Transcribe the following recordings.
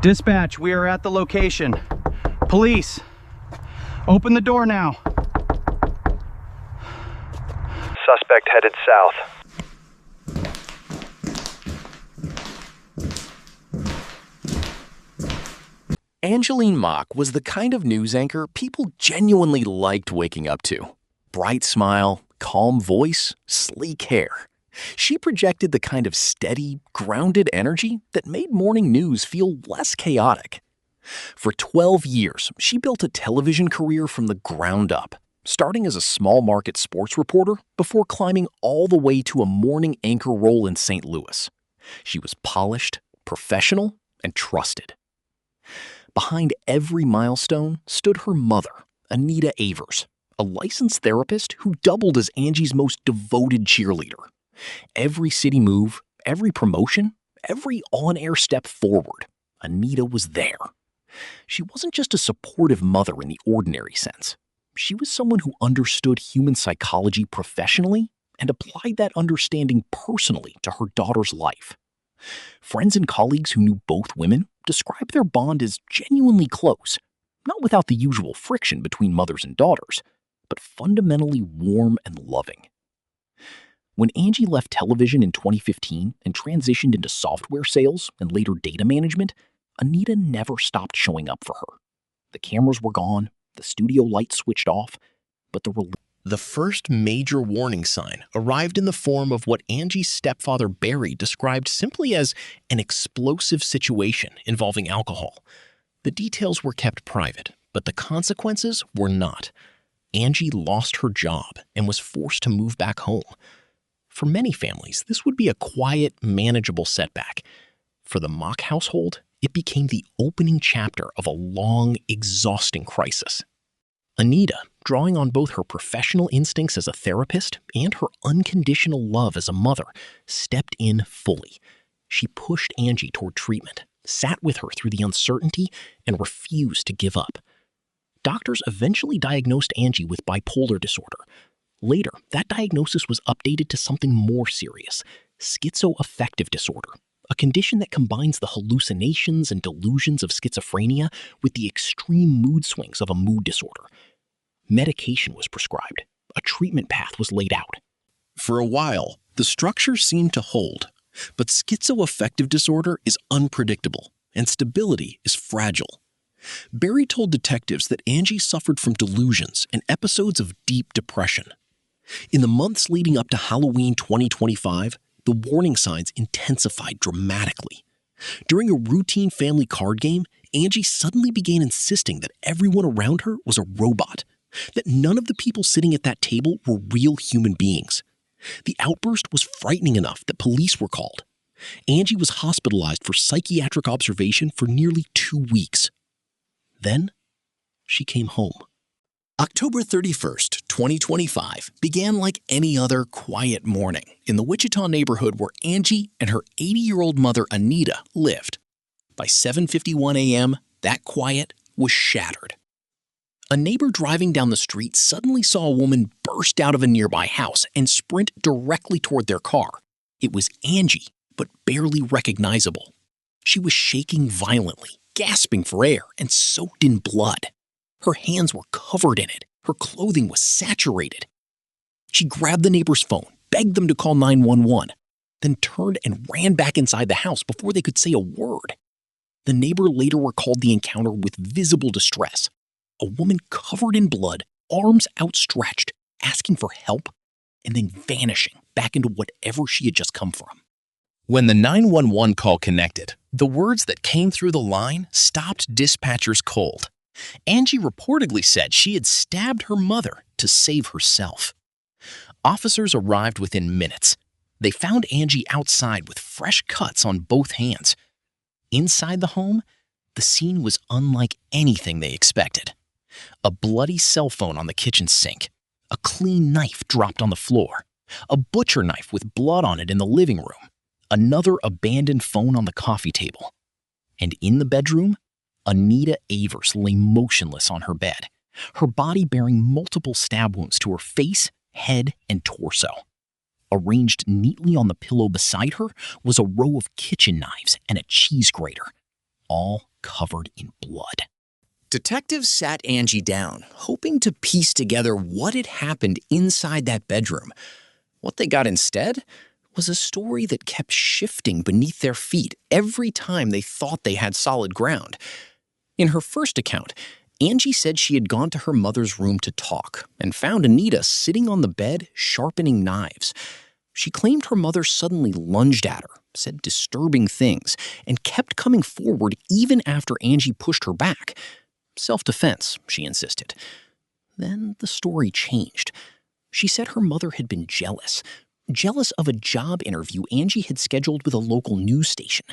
Dispatch, we are at the location. Police, open the door now. Suspect headed south. Angeline Mock was the kind of news anchor people genuinely liked waking up to. Bright smile, calm voice, sleek hair. She projected the kind of steady, grounded energy that made morning news feel less chaotic. For 12 years, she built a television career from the ground up, starting as a small-market sports reporter before climbing all the way to a morning anchor role in St. Louis. She was polished, professional, and trusted. Behind every milestone stood her mother, Anita Avers, a licensed therapist who doubled as Angie's most devoted cheerleader. Every city move, every promotion, every on-air step forward, Anita was there. She wasn't just a supportive mother in the ordinary sense. She was someone who understood human psychology professionally and applied that understanding personally to her daughter's life. Friends and colleagues who knew both women described their bond as genuinely close, not without the usual friction between mothers and daughters, but fundamentally warm and loving. When Angie left television in 2015 and transitioned into software sales and later data management, Anita never stopped showing up for her. The cameras were gone, the studio lights switched off, but the first major warning sign arrived in the form of what Angie's stepfather Barry described simply as an explosive situation involving alcohol. The details were kept private, but the consequences were not. Angie lost her job and was forced to move back home. For many families, this would be a quiet, manageable setback. For the Mock household, it became the opening chapter of a long, exhausting crisis. Anita, drawing on both her professional instincts as a therapist and her unconditional love as a mother, stepped in fully. She pushed Angie toward treatment, sat with her through the uncertainty, and refused to give up. Doctors eventually diagnosed Angie with bipolar disorder. Later, that diagnosis was updated to something more serious, schizoaffective disorder, a condition that combines the hallucinations and delusions of schizophrenia with the extreme mood swings of a mood disorder. Medication was prescribed. A treatment path was laid out. For a while, the structure seemed to hold, but schizoaffective disorder is unpredictable, and stability is fragile. Barry told detectives that Angie suffered from delusions and episodes of deep depression. In the months leading up to Halloween 2025, the warning signs intensified dramatically. During a routine family card game, Angie suddenly began insisting that everyone around her was a robot, that none of the people sitting at that table were real human beings. The outburst was frightening enough that police were called. Angie was hospitalized for psychiatric observation for nearly 2 weeks. Then, she came home. October 31st, 2025 began like any other quiet morning in the Wichita neighborhood where Angie and her 80-year-old mother Anita lived. By 7:51 a.m., that quiet was shattered. A neighbor driving down the street suddenly saw a woman burst out of a nearby house and sprint directly toward their car. It was Angie, but barely recognizable. She was shaking violently, gasping for air, and soaked in blood. Her hands were covered in it. Her clothing was saturated. She grabbed the neighbor's phone, begged them to call 911, then turned and ran back inside the house before they could say a word. The neighbor later recalled the encounter with visible distress. A woman covered in blood, arms outstretched, asking for help, and then vanishing back into whatever she had just come from. When the 911 call connected, the words that came through the line stopped dispatchers cold. Angie reportedly said she had stabbed her mother to save herself. Officers arrived within minutes. They found Angie outside with fresh cuts on both hands. Inside the home, the scene was unlike anything they expected. A bloody cell phone on the kitchen sink, a clean knife dropped on the floor, a butcher knife with blood on it in the living room, another abandoned phone on the coffee table. And in the bedroom, Anita Avers lay motionless on her bed, her body bearing multiple stab wounds to her face, head, and torso. Arranged neatly on the pillow beside her was a row of kitchen knives and a cheese grater, all covered in blood. Detectives sat Angie down, hoping to piece together what had happened inside that bedroom. What they got instead was a story that kept shifting beneath their feet every time they thought they had solid ground. In her first account, Angie said she had gone to her mother's room to talk and found Anita sitting on the bed sharpening knives. She claimed her mother suddenly lunged at her, said disturbing things, and kept coming forward even after Angie pushed her back. Self-defense, she insisted. Then the story changed. She said her mother had been jealous of a job interview Angie had scheduled with a local news station.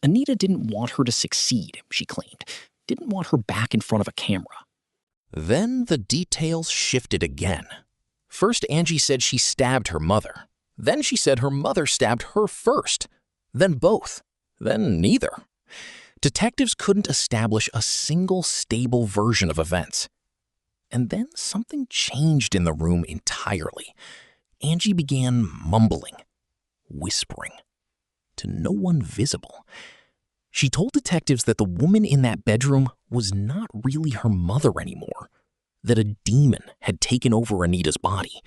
Anita didn't want her to succeed, she claimed, didn't want her back in front of a camera. Then the details shifted again. First, Angie said she stabbed her mother. Then she said her mother stabbed her first. Then both. Then neither. Detectives couldn't establish a single stable version of events. And then something changed in the room entirely. Angie began mumbling, whispering, to no one visible. She told detectives that the woman in that bedroom was not really her mother anymore, that a demon had taken over Anita's body.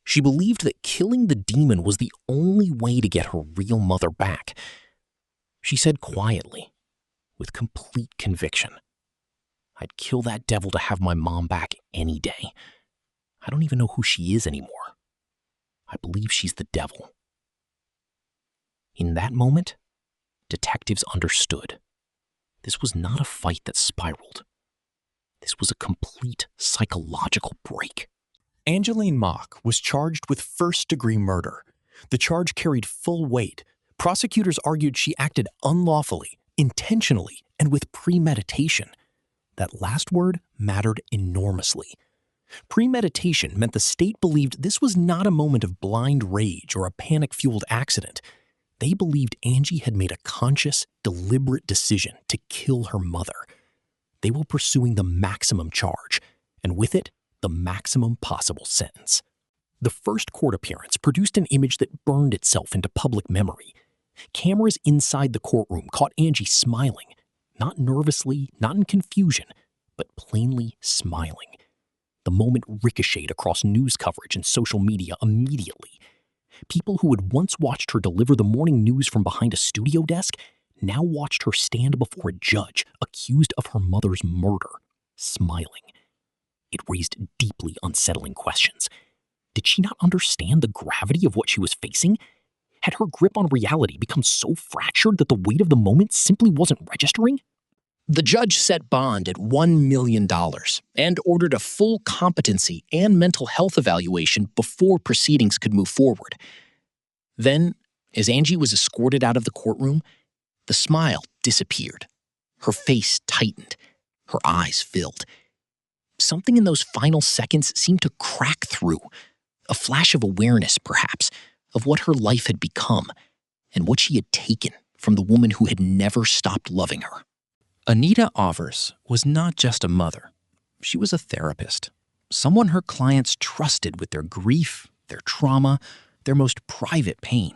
She believed that killing the demon was the only way to get her real mother back. She said quietly, with complete conviction, "I'd kill that devil to have my mom back any day. I don't even know who she is anymore. I believe she's the devil." In that moment, detectives understood. This was not a fight that spiraled. This was a complete psychological break. Angeline Mock was charged with first-degree murder. The charge carried full weight. Prosecutors argued she acted unlawfully, intentionally, and with premeditation. That last word mattered enormously. Premeditation meant the state believed this was not a moment of blind rage or a panic-fueled accident. They believed Angie had made a conscious, deliberate decision to kill her mother. They were pursuing the maximum charge, and with it, the maximum possible sentence. The first court appearance produced an image that burned itself into public memory. Cameras inside the courtroom caught Angie smiling, not nervously, not in confusion, but plainly smiling. The moment ricocheted across news coverage and social media immediately. People who had once watched her deliver the morning news from behind a studio desk now watched her stand before a judge accused of her mother's murder, smiling. It raised deeply unsettling questions. Did she not understand the gravity of what she was facing? Had her grip on reality become so fractured that the weight of the moment simply wasn't registering? The judge set bond at $1 million and ordered a full competency and mental health evaluation before proceedings could move forward. Then, as Angie was escorted out of the courtroom, the smile disappeared. Her face tightened. Her eyes filled. Something in those final seconds seemed to crack through. A flash of awareness, perhaps, of what her life had become and what she had taken from the woman who had never stopped loving her. Anita Avers was not just a mother. She was a therapist, someone her clients trusted with their grief, their trauma, their most private pain.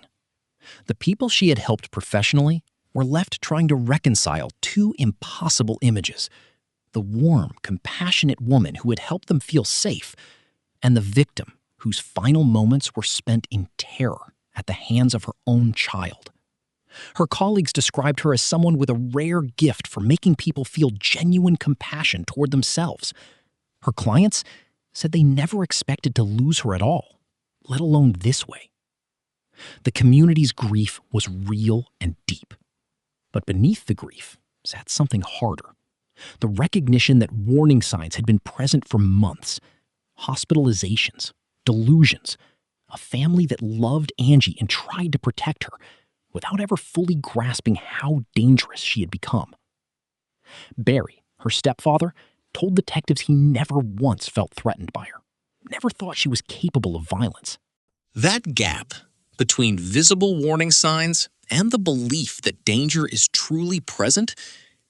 The people she had helped professionally were left trying to reconcile two impossible images: the warm, compassionate woman who had helped them feel safe, and the victim whose final moments were spent in terror at the hands of her own child. Her colleagues described her as someone with a rare gift for making people feel genuine compassion toward themselves. Her clients said they never expected to lose her at all, let alone this way. The community's grief was real and deep. But beneath the grief sat something harder: the recognition that warning signs had been present for months. Hospitalizations, delusions, a family that loved Angie and tried to protect her without ever fully grasping how dangerous she had become. Barry, her stepfather, told detectives he never once felt threatened by her, never thought she was capable of violence. That gap between visible warning signs and the belief that danger is truly present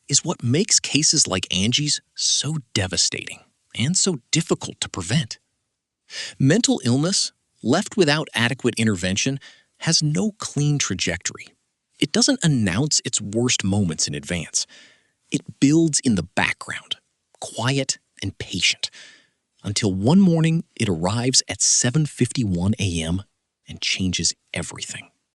is what makes cases like Angie's so devastating and so difficult to prevent. Mental illness, left without adequate intervention, has no clean trajectory. It doesn't announce its worst moments in advance. It builds in the background, quiet and patient, until one morning it arrives at 7:51 a.m. and changes everything.